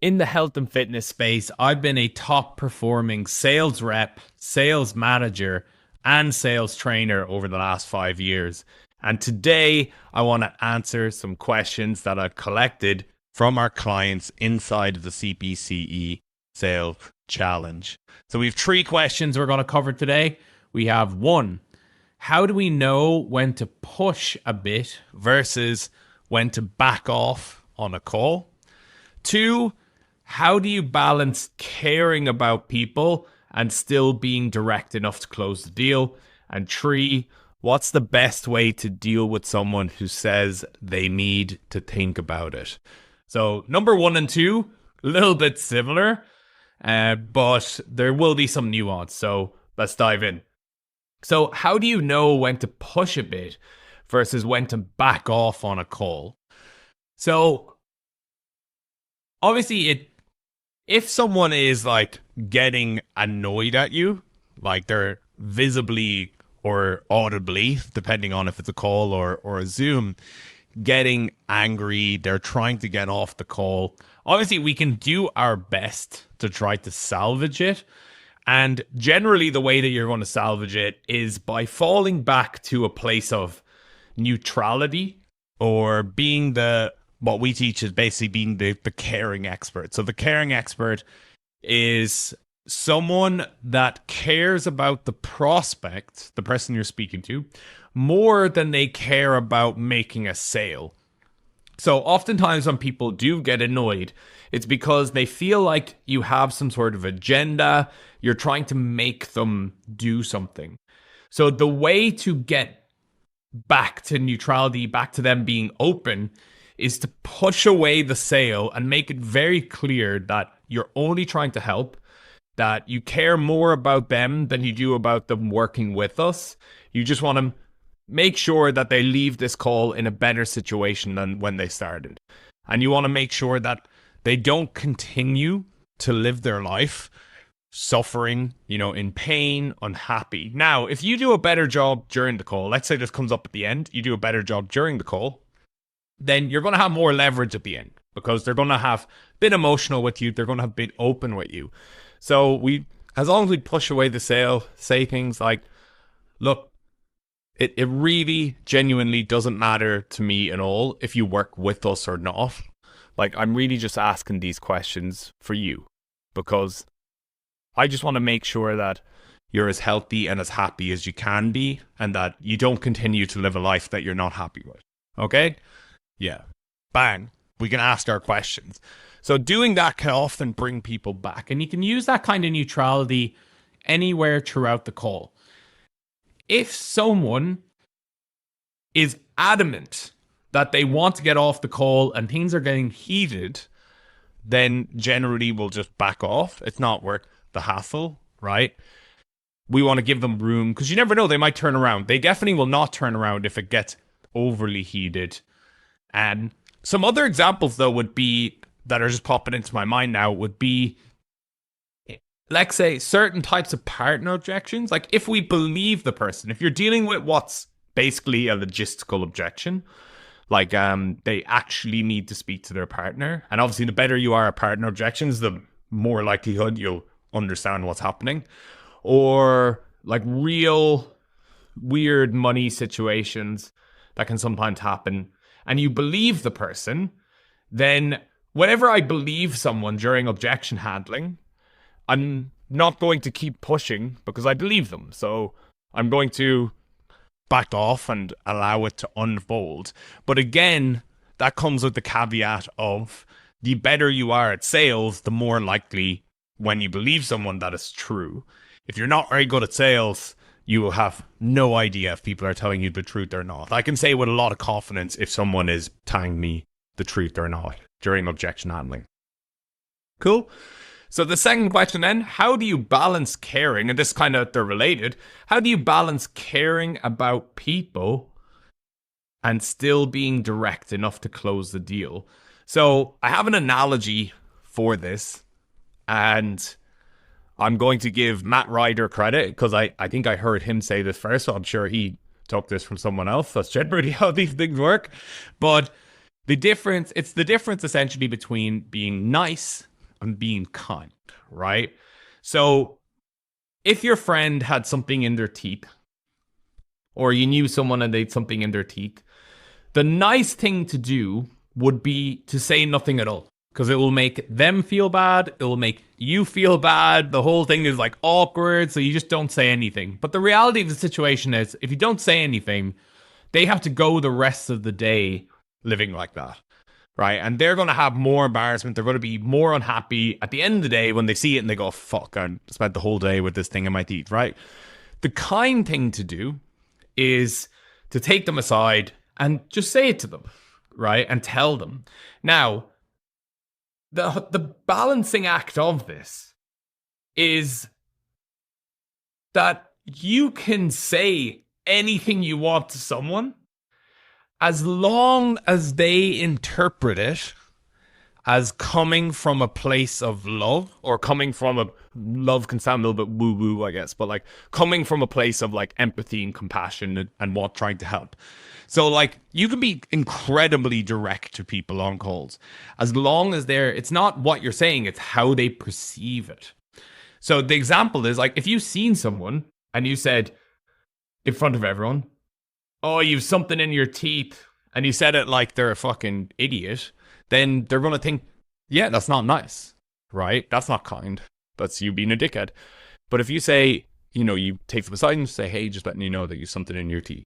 In the health and fitness space, I've been a top performing sales rep, sales manager, and sales trainer over the last 5 years. And today, I want to answer some questions that I've collected from our clients inside of the CPCE Sales Challenge. So we have three questions we're going to cover today. We have one, how do we know when to push a bit versus when to back off on a call? Two, how do you balance caring about people and still being direct enough to close the deal? And three, what's the best way to deal with someone who says they need to think about it? So number one and two, a little bit similar, but there will be some nuance. So let's dive in. So how do you know when to push a bit versus when to back off on a call? So obviously if someone is like getting annoyed at you, like they're visibly or audibly, depending on if it's a call or a Zoom, getting angry, they're trying to get off the call. Obviously, we can do our best to try to salvage it. And generally, the way that you're going to salvage it is by falling back to a place of neutrality or being what we teach is basically being the caring expert. So the caring expert is someone that cares about the prospect, the person you're speaking to, more than they care about making a sale. So oftentimes when people do get annoyed, it's because they feel like you have some sort of agenda. You're trying to make them do something. So the way to get back to neutrality, back to them being open, is to push away the sale and make it very clear that you're only trying to help, that you care more about them than you do about them working with us. You just want to make sure that they leave this call in a better situation than when they started. And you want to make sure that they don't continue to live their life suffering, in pain, unhappy. Now, if you do a better job during the call, let's say this comes up at the end, you do a better job during the call, then you're going to have more leverage at the end because they're going to have been emotional with you. They're going to have been open with you. So as long as we push away the sale, say things like, look, it really genuinely doesn't matter to me at all if you work with us or not. Like, I'm really just asking these questions for you because I just want to make sure that you're as healthy and as happy as you can be and that you don't continue to live a life that you're not happy with. Okay? Yeah. Bang. We can ask our questions. So doing that can often bring people back. And you can use that kind of neutrality anywhere throughout the call. If someone is adamant that they want to get off the call and things are getting heated, then generally we'll just back off. It's not worth the hassle, right? We want to give them room because you never know, they might turn around. They definitely will not turn around if it gets overly heated. And some other examples, though, would be that are just popping into my mind now would be, let's say, certain types of partner objections. Like if we believe the person, if you're dealing with what's basically a logistical objection, like they actually need to speak to their partner. And obviously, the better you are at partner objections, the more likelihood you'll understand what's happening. Or like real weird money situations that can sometimes happen. And you believe the person, then whenever I believe someone during objection handling, I'm not going to keep pushing because I believe them. So I'm going to back off and allow it to unfold. But again, that comes with the caveat of the better you are at sales, the more likely when you believe someone that is true. If you're not very good at sales, you will have no idea if people are telling you the truth or not. I can say with a lot of confidence if someone is telling me the truth or not during objection handling. Cool. So the second question then, how do you balance caring, and this kind of, they're related, how do you balance caring about people and still being direct enough to close the deal? So I have an analogy for this, and I'm going to give Matt Ryder credit because I think I heard him say this first, so I'm sure he took this from someone else. That's generally how these things work. But it's the difference essentially between being nice on being kind, right? So if your friend had something in their teeth, or you knew someone and they had something in their teeth, the nice thing to do would be to say nothing at all. Because it will make them feel bad. It will make you feel bad. The whole thing is like awkward. So you just don't say anything. But the reality of the situation is if you don't say anything, they have to go the rest of the day living like that. Right. And they're going to have more embarrassment. They're going to be more unhappy at the end of the day when they see it and they go, fuck, I spent the whole day with this thing in my teeth. Right. The kind thing to do is to take them aside and just say it to them. Right. And tell them. Now, the balancing act of this is that you can say anything you want to someone as long as they interpret it as coming from a place of love, or coming from a love can sound a little bit woo woo, I guess, but like coming from a place of like empathy and compassion and what trying to help. So like you can be incredibly direct to people on calls as long as it's not what you're saying, it's how they perceive it. So the example is like if you've seen someone and you said in front of everyone, oh, you've something in your teeth, and you said it like they're a fucking idiot, then they're going to think, yeah, that's not nice, right? That's not kind. That's you being a dickhead. But if you say, you know, you take them aside and say, hey, just letting you know that you've something in your teeth,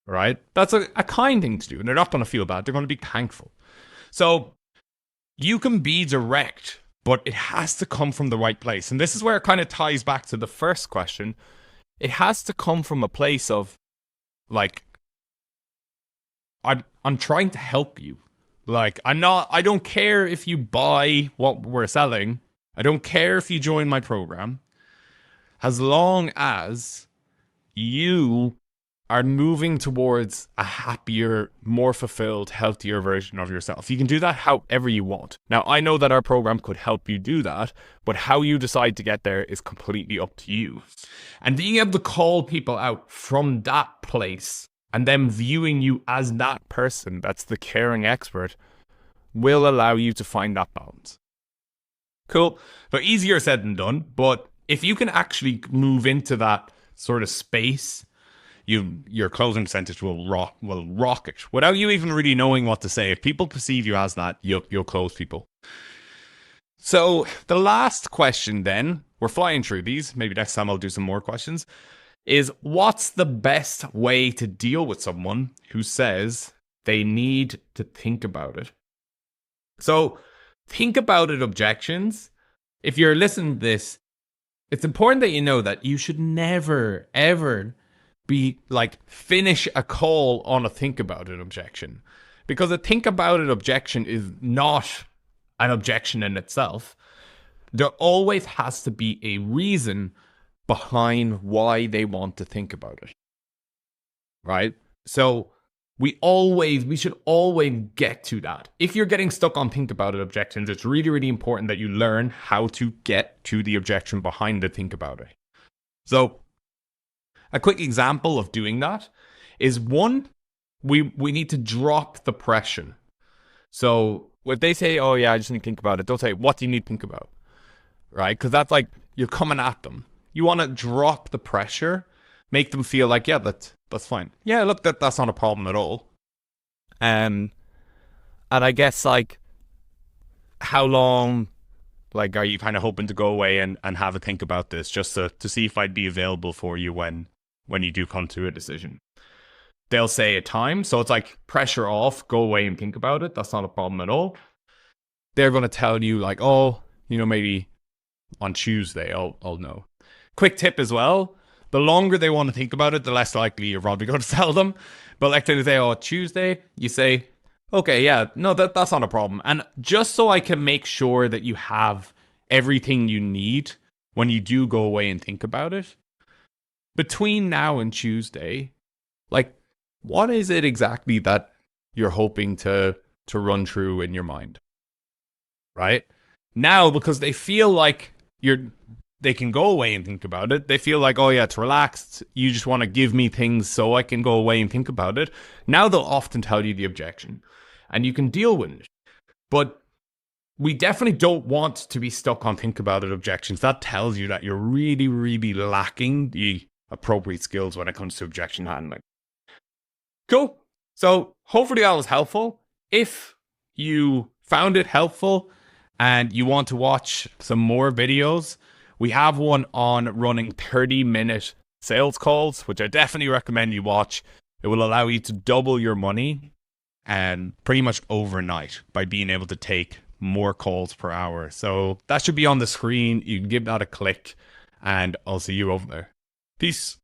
right? That's a kind thing to do. And they're not going to feel bad. They're going to be thankful. So you can be direct, but it has to come from the right place. And this is where it kind of ties back to the first question. It has to come from a place of, like, I'm trying to help you. Like, I don't care if you buy what we're selling. I don't care if you join my program. As long as you are moving towards a happier, more fulfilled, healthier version of yourself. You can do that however you want. Now, I know that our program could help you do that, but how you decide to get there is completely up to you. And being able to call people out from that place and them viewing you as that person that's the caring expert will allow you to find that balance. Cool. But easier said than done. But if you can actually move into that sort of space, your closing percentage will rocket without you even really knowing what to say. If people perceive you as that, you'll close people. So the last question then, we're flying through these, maybe next time I'll do some more questions, is what's the best way to deal with someone who says they need to think about it? So think about it objections. If you're listening to this, it's important that you know that you should never, ever be like finish a call on a think about it objection. Because a think about it objection is not an objection in itself. There always has to be a reason behind why they want to think about it. Right? So we should always get to that. If you're getting stuck on think about it objections, it's really, really important that you learn how to get to the objection behind the think about it. So a quick example of doing that is one, we need to drop the pressure. So if they say, oh yeah, I just need to think about it, don't say, what do you need to think about? Right? Because that's like, you're coming at them. You want to drop the pressure, make them feel like, yeah, that's fine. Yeah, look, that's not a problem at all. And I guess, like, how long, like, are you kind of hoping to go away and have a think about this, just to see if I'd be available for you when you do come to a decision? They'll say a time, so it's like pressure off, go away and think about it. That's not a problem at all. They're going to tell you, like, oh, you know, maybe on Tuesday I'll know. Quick tip as well, the longer they want to think about it, the less likely you're probably going to tell them. But like they say, oh, Tuesday, you say, okay, yeah, no, that's not a problem. And just so I can make sure that you have everything you need when you do go away and think about it, between now and Tuesday, like, what is it exactly that you're hoping to run through in your mind? Right? Now, because they feel like they can go away and think about it. They feel like, oh yeah, it's relaxed. You just want to give me things so I can go away and think about it. Now they'll often tell you the objection and you can deal with it. But we definitely don't want to be stuck on think about it objections. That tells you that you're really, really lacking the appropriate skills when it comes to objection handling. Cool. So hopefully that was helpful. If you found it helpful and you want to watch some more videos, we have one on running 30-minute sales calls, which I definitely recommend you watch. It will allow you to double your money and pretty much overnight by being able to take more calls per hour. So that should be on the screen. You can give that a click and I'll see you over there. Peace.